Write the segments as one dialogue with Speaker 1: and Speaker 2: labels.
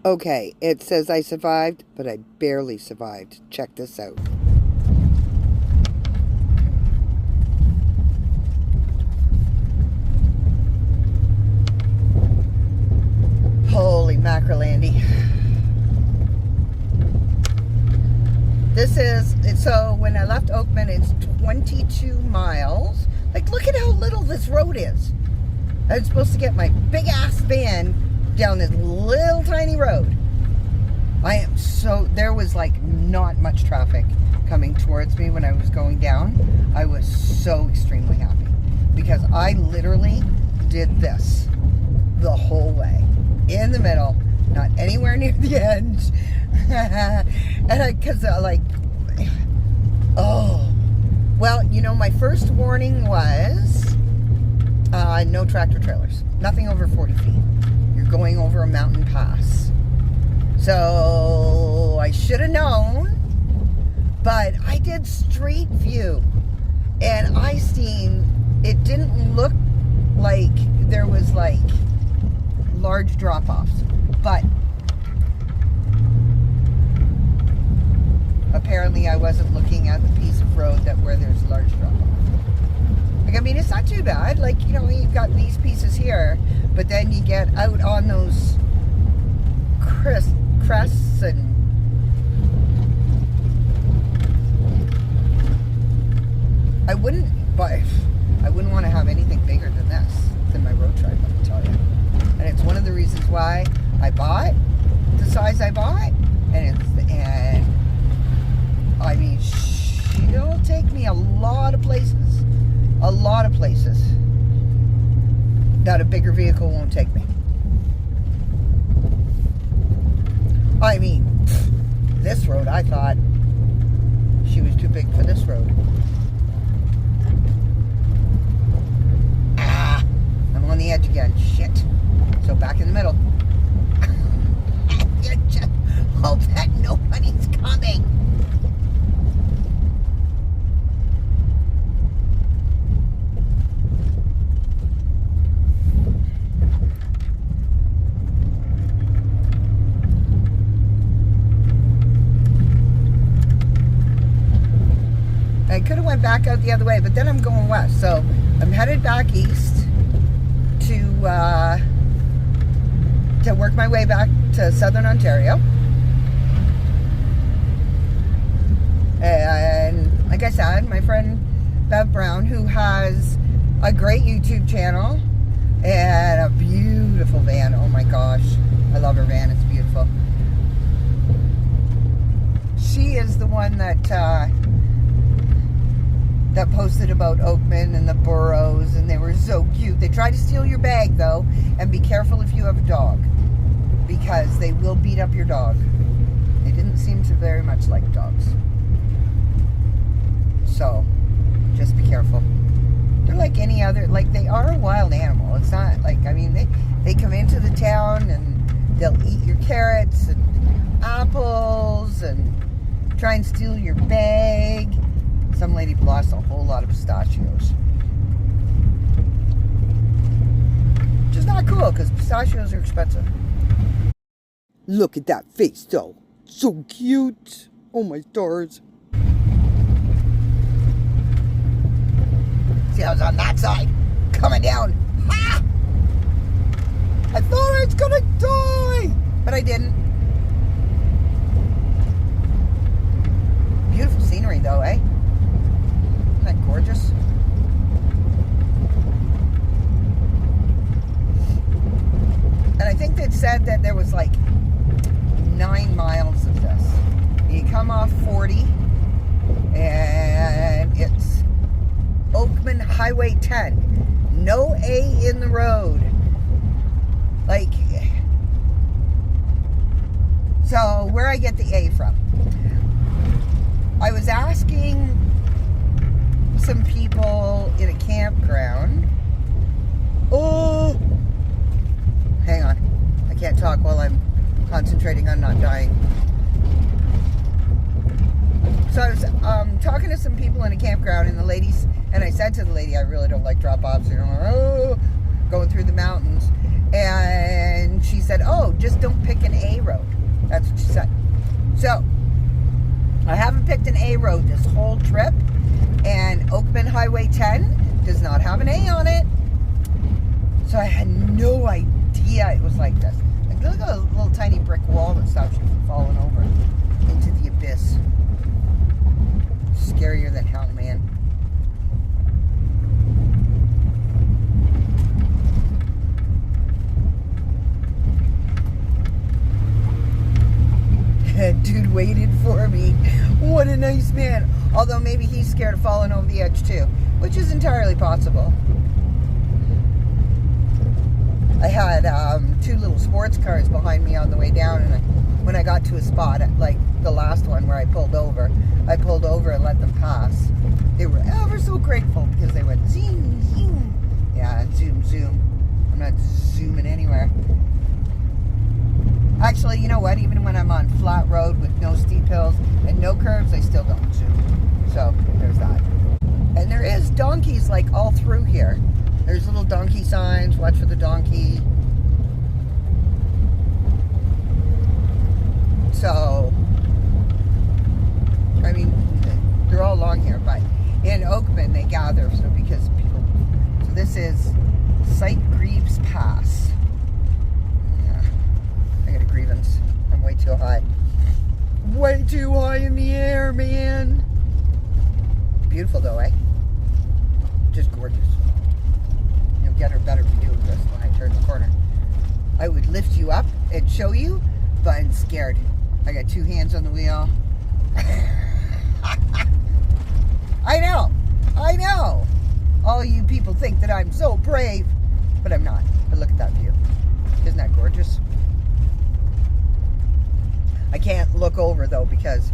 Speaker 1: Okay, it says I survived, but I barely survived. Check this out. Holy mackerel, Andy. This is, so when I left Oatman, it's 22 miles. Like, look at how little this road is. I was supposed to get my big ass van down this little tiny road. There was like not much traffic coming towards me when I was going down. I was so extremely happy because I literally did this the whole way. In the middle, not anywhere near the end. And because well, you know, my first warning was no tractor trailers, nothing over 40 feet. You're going over a mountain pass. So I should have known, but I did street view and I seen it didn't look like there was like large drop-offs, but apparently I wasn't looking at the piece of road where there's large drop-offs. Like, I mean, it's not too bad. Like, you know, you've got these pieces here, but then you get out on those crests and I wouldn't want to have anything bigger than this, than my road trip, let me tell you. And it's one of the reasons why I bought the size I bought. And I mean, she'll take me a lot of places that a bigger vehicle won't take me. I mean, this road, I thought she was too big for this road. I'm on the edge again. Shit. So back in the middle. You just hope that nobody's coming. I could have went back out the other way, but then I'm going west. So I'm headed back east to work my way back to southern Ontario. And like I said, my friend Bev Brown, who has a great YouTube channel and a beautiful van. Oh my gosh, I love her van. It's beautiful. She is the one that posted about Oatman and the burros, and they were so cute. They try to steal your bag though, and be careful if you have a dog, because they will beat up your dog. They didn't seem to very much like dogs, so just be careful. They're like any other, like they are a wild animal. It's not like, I mean, they come into the town and they'll eat your carrots and apples and try and steal your bag. Some lady lost a whole lot of pistachios. Which is not cool, because pistachios are expensive. Look at that face, though. So cute. Oh my stars. See, I was on that side. Coming down. Ha! I thought I was gonna die, but I didn't. Beautiful scenery, though, eh? Isn't that gorgeous? And I think they'd said that there was like 9 miles of this. You come off 40 and it's Oatman Highway 10. No A in the road. Like, so where I get the A from? I was asking some people in a campground. Oh, hang on. I can't talk while I'm concentrating on not dying. So I was talking to some people in a campground, and the ladies, and I said to the lady, I really don't like drop-offs, you know, going through the mountains. And she said, oh, just don't pick an A road. That's what she said. So, I haven't picked an A road this whole trip. And Oatman Highway 10 does not have an A on it. So I had no idea it was like this. Like, look at a little tiny brick wall that stops you from falling over into the abyss. Scarier than hell, man. Dude waited for me. What a nice man. Although maybe he's scared of falling over the edge too, which is entirely possible. I had two little sports cars behind me on the way down, and when I got to a spot, like the last one where I pulled over and let them pass. They were ever so grateful because they went zoom, zoom. Yeah, zoom, zoom. I'm not zooming anywhere. Actually, you know what? Even when I'm on flat road with no steep hills and no curves, I still don't zoom. So, there's that. And there is donkeys like all through here. There's little donkey signs, watch for the donkey. So, I mean, they're all along here, but in Oatman they gather, so because people, so this is Sight Greaves Pass. Yeah, I got a grievance. I'm way too high. Way too high in the air, man. Beautiful though, eh? Just gorgeous. You'll get a better view of this when I turn the corner. I would lift you up and show you, but I'm scared. I got two hands on the wheel. I know. All you people think that I'm so brave, but I'm not. But look at that view. Isn't that gorgeous? I can't look over though because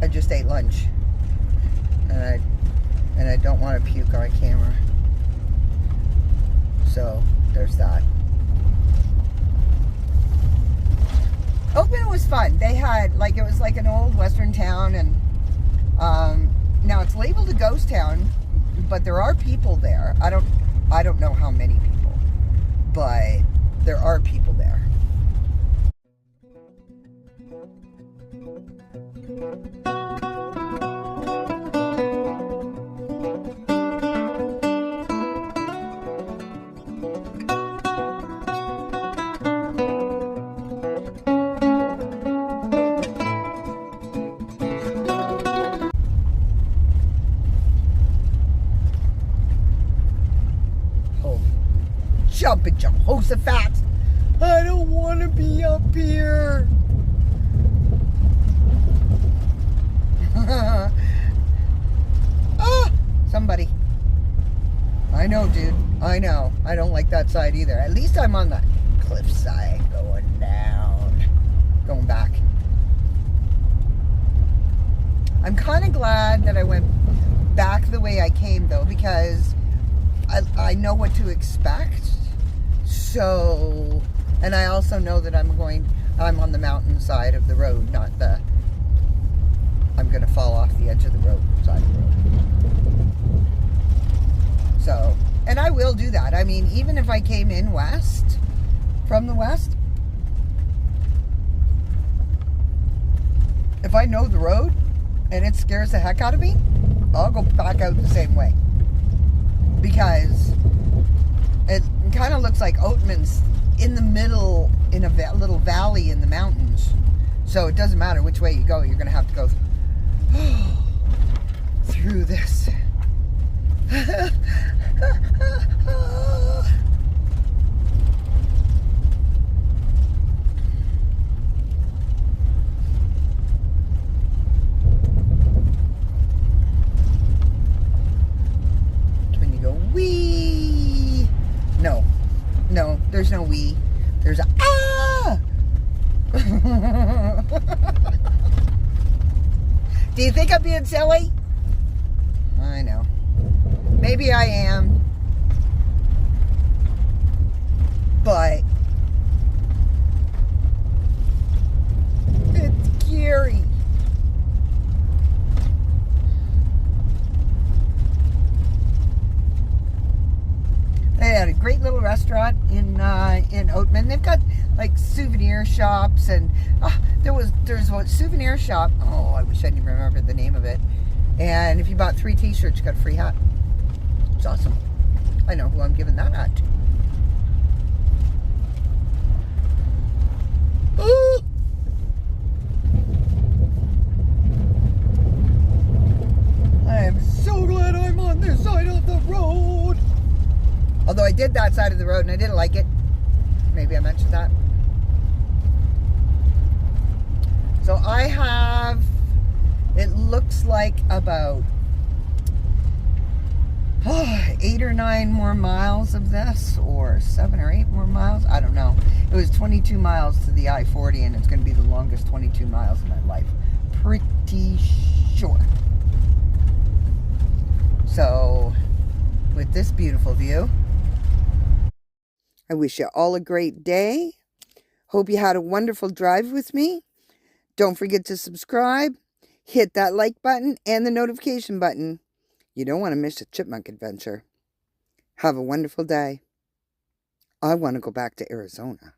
Speaker 1: I just ate lunch. And I don't want to puke on camera. So, there's that. Oatman was fun. They had, like, it was like an old western town, and now it's labeled a ghost town, but there are people there. I don't know how many people, but there are people there. Jumping Jehoshaphat. I don't want to be up here. Somebody. I know, dude. I know. I don't like that side either. At least I'm on the cliff side going down. Going back. I'm kind of glad that I went back the way I came, though, because I know what to expect. So, and I also know that I'm on the mountain side of the road, not I'm going to fall off the edge of the road, side of the road. So, and I will do that. I mean, even if I came in from the west, if I know the road and it scares the heck out of me, I'll go back out the same way. Because it kind of looks like Oatman's in the middle, in a little valley in the mountains. So it doesn't matter which way you go, you're going to have to go through this. When you go wee. No, there's no wee. There's a ah! Do you think I'm being silly? I know. Maybe I am. But it's scary. They had a great little restaurant in Oatman. They've got like souvenir shops, and there's a souvenir shop. Oh, I wish I didn't remember the name of it. And if you bought 3 t-shirts, you got a free hat. It's awesome. I know who I'm giving that hat to. Oh! I am so glad I'm on this side of the road. Although I did that side of the road and I didn't like it. Maybe I mentioned that. So I have, it looks like about 8 or 9 more miles of this, or 7 or 8 more miles. I don't know. It was 22 miles to the I-40, and it's going to be the longest 22 miles of my life. Pretty sure. So, with this beautiful view, I wish you all a great day. Hope you had a wonderful drive with me. Don't forget to subscribe, hit that like button and the notification button. You don't want to miss a chipmunk adventure. Have a wonderful day. I want to go back to Arizona.